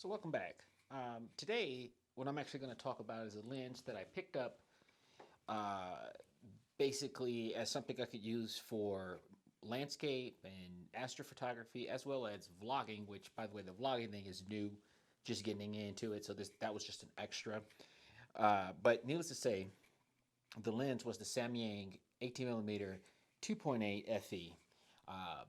So welcome back. Today, what I'm actually going to talk about is a lens that I picked up uh, basically as something I could use for landscape and astrophotography as well as vlogging, which, by the way, the vlogging thing is new, just getting into it. So that was just an extra. But needless to say, the lens was the Samyang 18 millimeter 2.8 FE. Uh,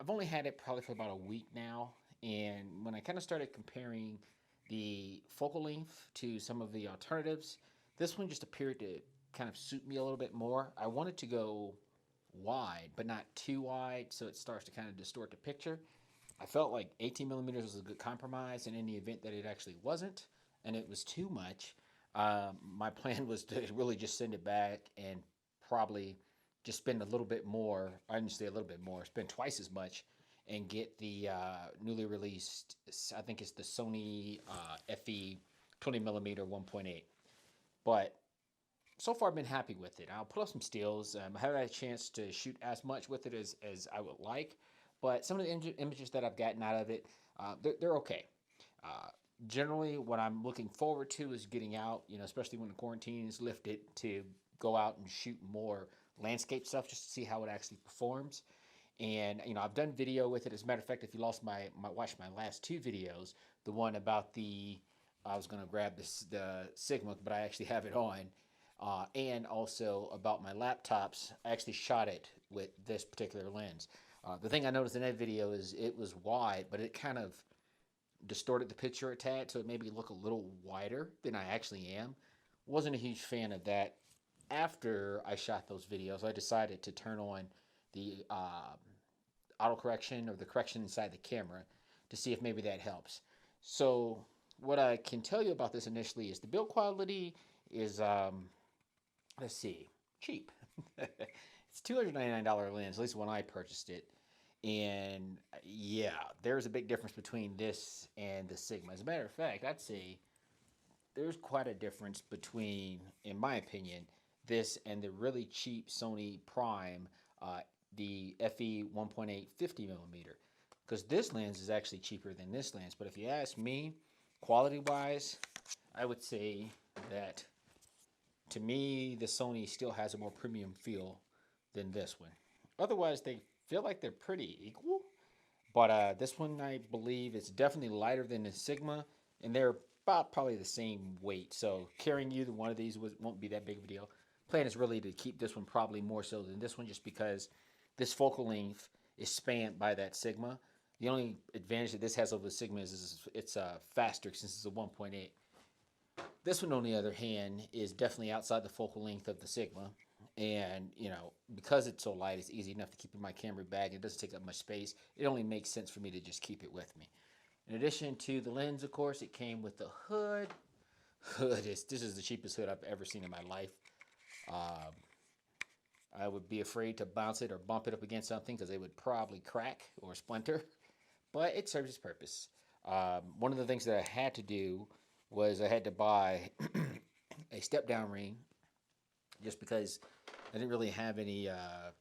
I've only had it probably for about a week now, and when I kind of started comparing the focal length to some of the alternatives, this one just appeared to kind of suit me a little bit more. I wanted to go wide, but not too wide, so it starts to kind of distort the picture. I felt like 18 millimeters was a good compromise, and in the event that it actually wasn't, and it was too much, my plan was to really just send it back and probably just spend a little bit more. I didn't say a little bit more, spend twice as much, and get the newly released. I think it's the Sony FE 20 millimeter 1.8. But so far, I've been happy with it. I'll put up some stills. I haven't had a chance to shoot as much with it as I would like, but some of the images that I've gotten out of it, they're okay. Uh, Generally, what I'm looking forward to is getting out, especially when the quarantine is lifted, to go out and shoot more landscape stuff just to see how it actually performs. And I've done video with it. As a matter of fact, if you watch my last two videos, the one about I was gonna grab the Sigma, but I actually have it on, and also about my laptops. I actually shot it with this particular lens. The thing I noticed in that video is it was wide, but it kind of distorted the picture a tad, so it made me look a little wider than I actually am. Wasn't a huge fan of that. After I shot those videos, I decided to turn on the auto correction or the correction inside the camera to see if maybe that helps. So what I can tell you about this initially is the build quality is let's see, cheap. It's $299 lens, at least when I purchased it. And yeah, there's a big difference between this and the Sigma. As a matter of fact, I'd say there's quite a difference between, in my opinion, this and the really cheap Sony Prime, uh, the FE 1.8 50 millimeter. Because this lens is actually cheaper than this lens. But if you ask me, quality wise, I would say that to me, the Sony still has a more premium feel than this one. Otherwise, they feel like they're pretty equal. But this one, I believe, is definitely lighter than the Sigma, and they're about probably the same weight. So carrying either one of these won't be that big of a deal. Plan is really to keep this one probably more so than this one, just because this focal length is spanned by that Sigma. The only advantage that this has over the Sigma is it's faster since it's a 1.8. This one, on the other hand, is definitely outside the focal length of the Sigma. And, because it's so light, it's easy enough to keep in my camera bag. It doesn't take up much space. It only makes sense for me to just keep it with me. In addition to the lens, of course, it came with the hood. This is the cheapest hood I've ever seen in my life. Um, I would be afraid to bounce it or bump it up against something because it would probably crack or splinter. But it serves its purpose. One of the things that I had to do was I had to buy a step down ring just because I didn't really have any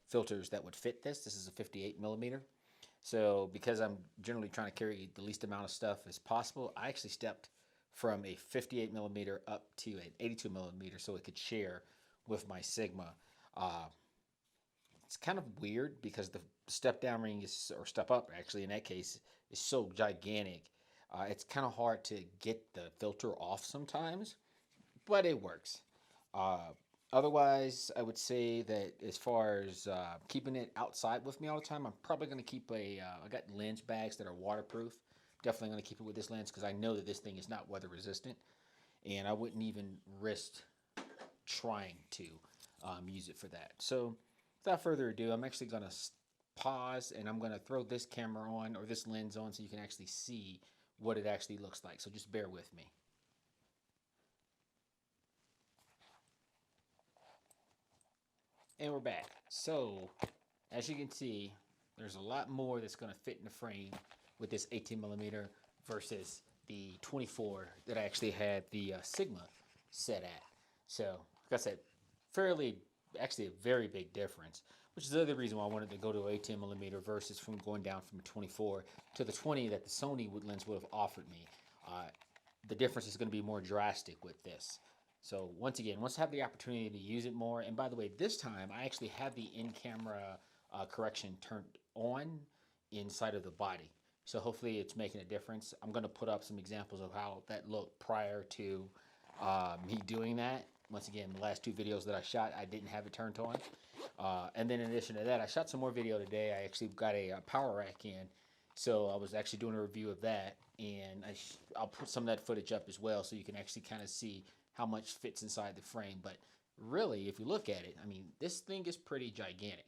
filters that would fit this. This is a 58 millimeter. So because I'm generally trying to carry the least amount of stuff as possible, I actually stepped from a 58 millimeter up to an 82 millimeter so it could share with my Sigma. Uh, it's kind of weird because the step down ring is, or step up actually in that case, is so gigantic. It's kind of hard to get the filter off sometimes, but it works. Uh, Otherwise, I would say that as far as keeping it outside with me all the time, I'm probably going to keep I got lens bags that are waterproof. Definitely going to keep it with this lens because I know that this thing is not weather resistant, and I wouldn't even risk trying to use it for that. So, without further ado, I'm actually going to pause and I'm going to throw this camera on or this lens on so you can actually see what it actually looks like. So just bear with me. And we're back. So, as you can see, there's a lot more that's going to fit in the frame with this 18 millimeter versus the 24 that I actually had the Sigma set at. So, like I said, fairly, actually a very big difference. which is the other reason why I wanted to go to 18 millimeter versus from going down from a 24 to the 20 that the Sony lens would have offered me. The difference is going to be more drastic with this. So once again, once I have the opportunity to use it more, and by the way, this time I actually have the in-camera correction turned on inside of the body. So hopefully it's making a difference. I'm going to put up some examples of how that looked prior to me doing that. Once again, the last two videos that I shot, I didn't have it turned on. And then in addition to that, I shot some more video today. I actually got a power rack in. So I was actually doing a review of that. And I'll put some of that footage up as well so you can actually kind of see how much fits inside the frame. But really, if you look at it, I mean, this thing is pretty gigantic.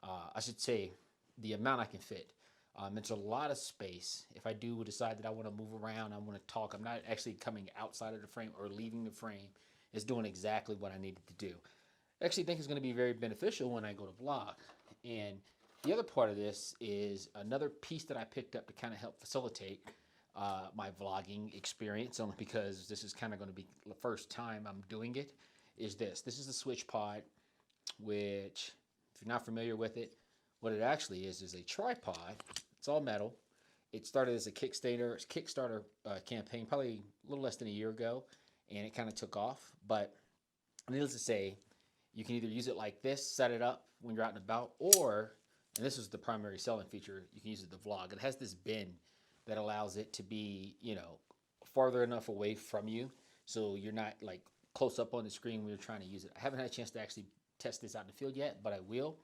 I should say the amount I can fit. It's a lot of space. If I do decide that I want to move around, I want to talk, I'm not actually coming outside of the frame or leaving the frame. It's doing exactly what I needed to do. I actually think it's going to be very beneficial when I go to vlog. And the other part of this is another piece that I picked up to kind of help facilitate my vlogging experience, only because this is kind of going to be the first time I'm doing it, is this. This is the switch pod, which, if you're not familiar with it, what it actually is a tripod. It's all metal. It started as a Kickstarter campaign probably a little less than a year ago, and it kind of took off. But needless to say, you can either use it like this, set it up when you're out and about, or, and this is the primary selling feature, you can use it to vlog. It has this bin that allows it to be, you know, farther enough away from you so you're not like close up on the screen when you're trying to use it. I haven't had a chance to actually test this out in the field yet, but I will.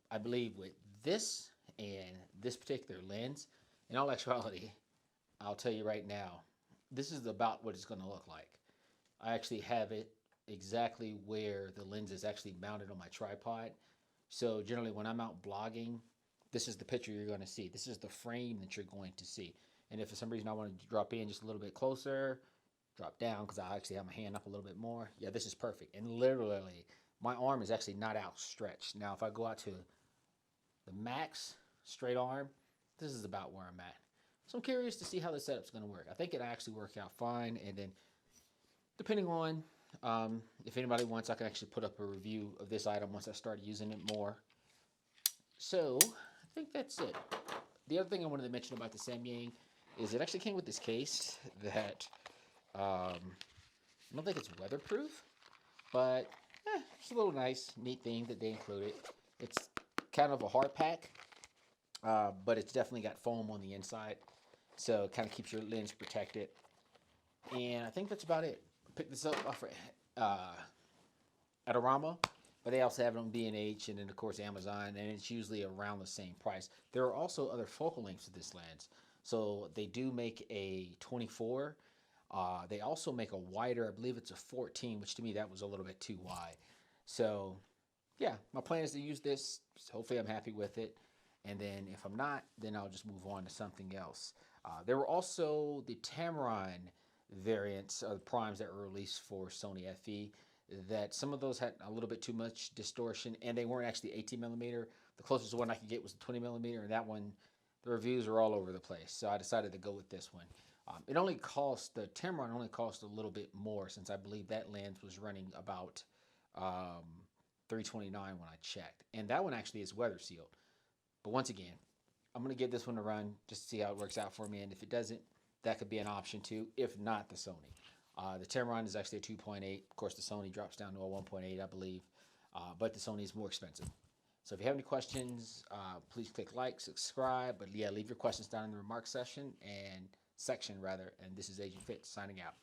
I believe with this and this particular lens, in all actuality, I'll tell you right now, this is about what it's going to look like. I actually have it exactly where the lens is actually mounted on my tripod. So generally when I'm out blogging, this is the picture you're going to see. This is the frame that you're going to see. And if for some reason I want to drop in just a little bit closer, drop down because I actually have my hand up a little bit more, yeah, this is perfect. And literally, my arm is actually not outstretched. Now, if I go out to the max straight arm, this is about where I'm at. So I'm curious to see how the setup's going to work. I think it actually work out fine. And then depending on if anybody wants, I can actually put up a review of this item once I start using it more. So I think that's it. The other thing I wanted to mention about the Samyang is it actually came with this case that I don't think it's weatherproof, but it's a little nice, neat thing that they included. It's kind of a hard pack, but it's definitely got foam on the inside, so it kind of keeps your lens protected. And I think that's about it. Pick this up off at Arama, but they also have it on B&H and then, of course, Amazon, and it's usually around the same price. There are also other focal lengths to this lens. So they do make a 24. They also make a wider, I believe it's a 14, which to me that was a little bit too wide. So yeah, my plan is to use this. So hopefully I'm happy with it. And then if I'm not, then I'll just move on to something else. There were also the Tamron variants of primes that were released for Sony FE, that some of those had a little bit too much distortion, and they weren't actually 18 millimeter. The closest one I could get was the 20 millimeter, and that one, the reviews were all over the place. So I decided to go with this one. It only cost, the Tamron only cost a little bit more, since I believe that lens was running about $329 when I checked. And that one actually is weather sealed. But once again, I'm going to give this one a run just to see how it works out for me. And if it doesn't, that could be an option too, if not the Sony. The Tamron is actually a 2.8. Of course, the Sony drops down to a 1.8, I believe. But the Sony is more expensive. So if you have any questions, please click like, subscribe. But yeah, leave your questions down in the remarks section, and this is Agent Fitz signing out.